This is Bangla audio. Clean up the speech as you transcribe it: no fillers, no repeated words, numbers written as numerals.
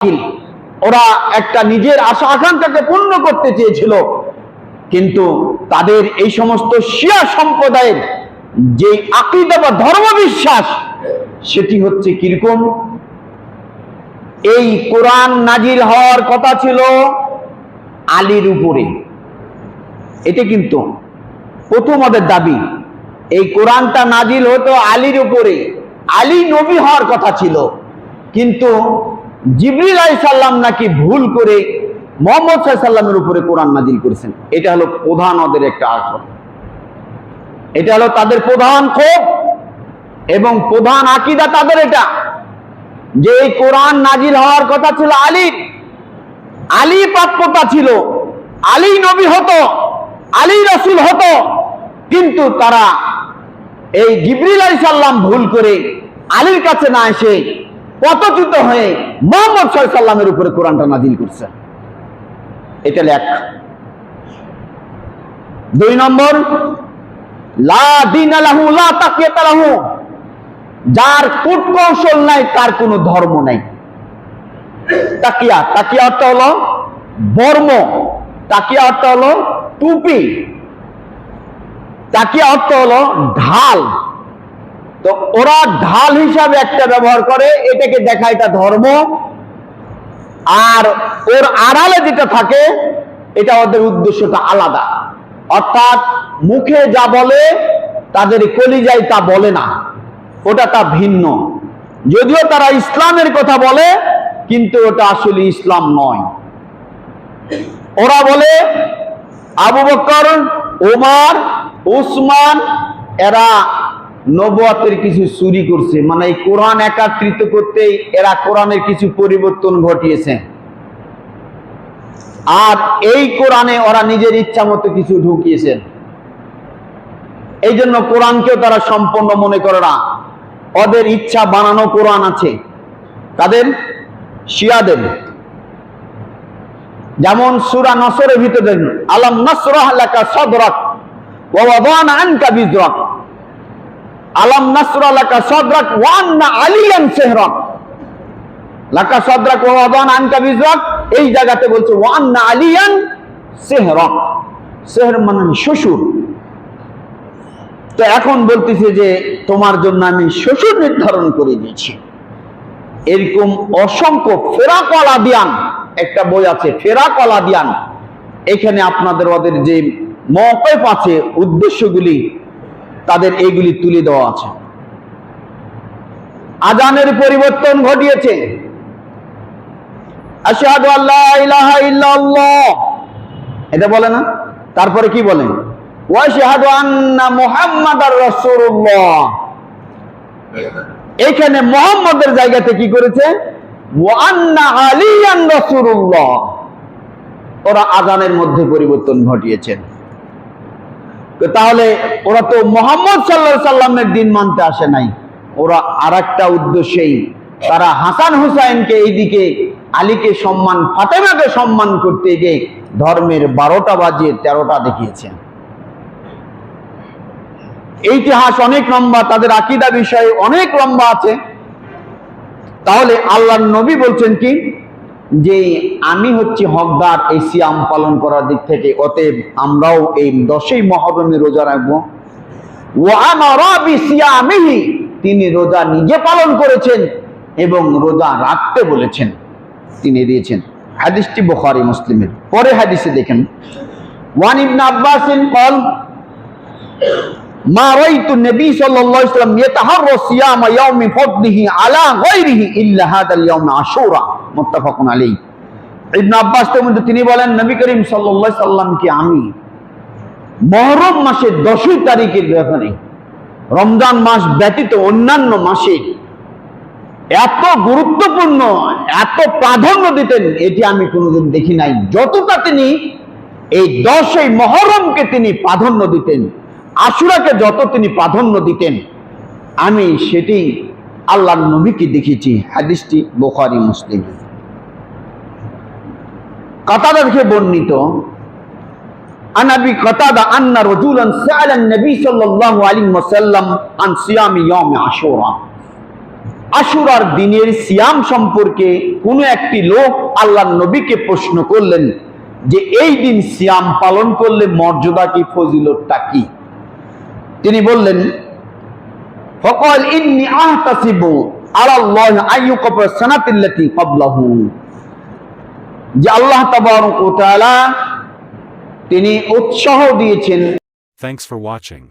ওরা একটা নিজের আশা আকাঙ্ক্ষাকে পূর্ণ করতে চেয়েছিল, কিন্তু তাদের এই সমস্ত শিয়া সম্প্রদায়ের যে আকীদা বা ধর্মবিশ্বাস সেটি হচ্ছে কিরকম, এই কোরআন নাজিল হওয়ার কথা ছিল আলীর উপরে। এটা কিন্তু প্রথম ওদের দাবি, এই কোরআনটা নাজিল হতো আলীর উপরে, আলী নবী হওয়ার কথা ছিল, কিন্তু জিবরিল আলাইহিস সালাম নাকি ভুল করে মুহাম্মদ সাল্লাল্লাহু আলাইহি সাল্লামের উপরে কোরআন নাজিল করেছেন। এটা হলো প্রধান ওদের একটা আক্রমণ, এটা হলো তাদের প্রধান ক্ষোভ এবং প্রধান আকীদা তাদের এটা, যে এই কোরআন নাজিল হওয়ার কথা ছিল আলীর, আলী প্রাপ্যতা ছিল, আলী নবী হতো, আলী রাসূল হতো, কিন্তু তারা এই জিবরিল আলাইহিস সালাম ভুল করে আলীর কাছে না এসে পতচ্যুত হয়ে মুহাম্মদ সাল্লাল্লাহু আলাইহি সাল্লামের উপরে কোরআনটা নাজিল করছে। এটা লেখ। দুই নম্বর, লা দীনা লাহু লা তাকিয়াতা লাহু, যার কূটকৌশল নাই তার কোনো ধর্ম নাই। তাকিয়া, তাকিয়া অর্থ হলো বর্ম, তাকিয়া অর্থ হলো টুপি, তাকিয়া অর্থ হলো ঢাল। তো ওরা ঢাল হিসাবে একটা ব্যবহার করে, এটাকে দেখা এটা ধর্ম, আর ওর আড়ালে যেটা থাকে এটা ওদের উদ্দেশ্যটা আলাদা। অর্থাৎ মুখে যা বলে তাদের কলিজায় তা বলে না, ওটা তা ভিন্ন। যদিও তারা ইসলামের কথা বলে, কিন্তু ওটা আসলে ইসলাম নয়। ওরা বলে আবু বকর, ওমর, উসমান এরা নবুয়তের কিছু চুরি করছে, মানে এই কোরআন একত্রিত করতে এরা কোরআনের কিছু পরিবর্তন ঘটিয়েছে, আর এই কোরআনে ওরা নিজের ইচ্ছা মতো কিছু ঢুকিয়েছে। এই জন্য কোরআনকেও তারা সম্পূর্ণ মনে করে না, ওদের ইচ্ছা বানানো কোরআন আছে তাদের শিয়াদের। যেমন সূরা নসরের ভিতরে দেখুন, আলাম নাসরাহ লাকা সাদরাক ওয়া ওয়াদানা আনকা বিজরাক, আলাম নাসরাহ লাকা সাদরাক ওয়া আন্না আলিয়ান সিহরাক, লাকা সাদরাক ওয়া ওয়াদানা আনকা বিজরাক, এই জায়গাতে বলছে ওয়া আন্না আলিয়ান সিহরাক, সিহর মানে শ্বশুর। তো এখন বলতেছে যে তোমার জন্য আমি শ্বশুর নির্ধারণ করে দিয়েছি। এরকম অসংখ্য ফেরাক-ওয়ালা দিয়ান, একটা বই আছে ফেরাক-ওয়ালা দিয়ান, এখানে আপনাদের ওদের যে মওকিফ আছে, উদ্দেশ্যগুলি তাদের এইগুলি তুলে দেওয়া আছে। আজানের পরিবর্তন ঘটিয়েছে, আশহাদু আল্লা ইলাহা ইল্লাল্লাহ এটা বলে না, তারপরে কি বলেন, ওয়া আশহাদু আন্না মুহাম্মাদার রাসূলুল্লাহ, এখানে মুহাম্মাদের জায়গাতে কি করেছে, ওয়া আন্না আলিয়ান রাসূলুল্লাহ। ওরা আজানের মধ্যে পরিবর্তন ঘটিয়েছেন। তাহলে ওরা তো মুহাম্মদ সাল্লাল্লাহু আলাইহি সাল্লামের দিন মানতে আসে নাই, ওরা আরেকটা উদ্দেশ্যেই তারা হাসান হুসাইনকে এইদিকে, আলীকে সম্মান, ফাতেমাকে সম্মান করতে গিয়ে ধর্মের 12টা বাজিয়ে 13টা দেখিয়েছেন। ইতিহাস অনেক লম্বা, তাদের আকীদা বিষয়ে অনেক লম্বা আছে। তাহলে আল্লাহর নবী বলছেন কি, যে আমি হচ্ছি হকদার এই সিয়াম পালন করার দিক থেকে, অতএব আমরাও এই 10ই মুহররমে রোজা রাখবো। ওয়া আমারা বিসিয়ামিহি, তিনি রোজা নিজে পালন করেছেন এবং রোজা রাখতে বলেছেন, তিনি দিয়েছেন। হাদিসটি বুখারী মুসলিমের। পরে হাদিসে দেখেন, ওয়ান ইবনে আব্বাসিন قال মা রাইতু নবী সাল্লাল্লাহু আলাইহি ওয়াসাল্লাম ইয়াতাহাররা সিয়ামা ইয়াউমি ফাদলিহি আলা গায়রিহি ইল্লা হাদাল ইয়াউম আশুরা, মুত্তাফাকুন আলাইহি। ইবনে আব্বাস তিনি বলেন, নবী করিম সাল্লাল্লাহু আলাইহি সাল্লামকে আমি মুহররম মাসের 10 তারিখের ব্যাপারে, রমজান মাস ব্যতীত অন্যান্য মাসে এত গুরুত্বপূর্ণ, এত প্রাধান্য দিতেন, এটি আমি কোনোদিন দেখি নাই। যতটা তিনি এই 10ই মুহররমকে তিনি প্রাধান্য দিতেন, আশুরাকে যত তিনি প্রাধান্য দিতেন, আমি সেটি আল্লাহর নবীকে দেখেছি। হাদিসটি বুখারী মুসলিম। কাতাদা থেকে বর্ণিত, আন আবি কাতাদা আন্না রাজুলান সাআলা নবী সাল্লাল্লাহু আলাইহি ওয়াসাল্লাম আন সিয়ামি ইয়াউম আশুরা, আশুরার দিনের সিয়াম সম্পর্কে কোনো একটি লোক আল্লাহর নবীকে প্রশ্ন করলেন যে এই দিন সিয়াম পালন করলে মর্যাদা কি, ফজিলতটা কি? তিনি বললেন, ফাকাল ইন্নী আহতাসিবু আলাল্লাহি আইয়ুকাফা সানাতিল্লাতী ক্বাবলাহু, যে আল্লাহ তাবারক ওয়া তাআলা তিনি উৎসাহ দিয়েছেন। Thanks for watching.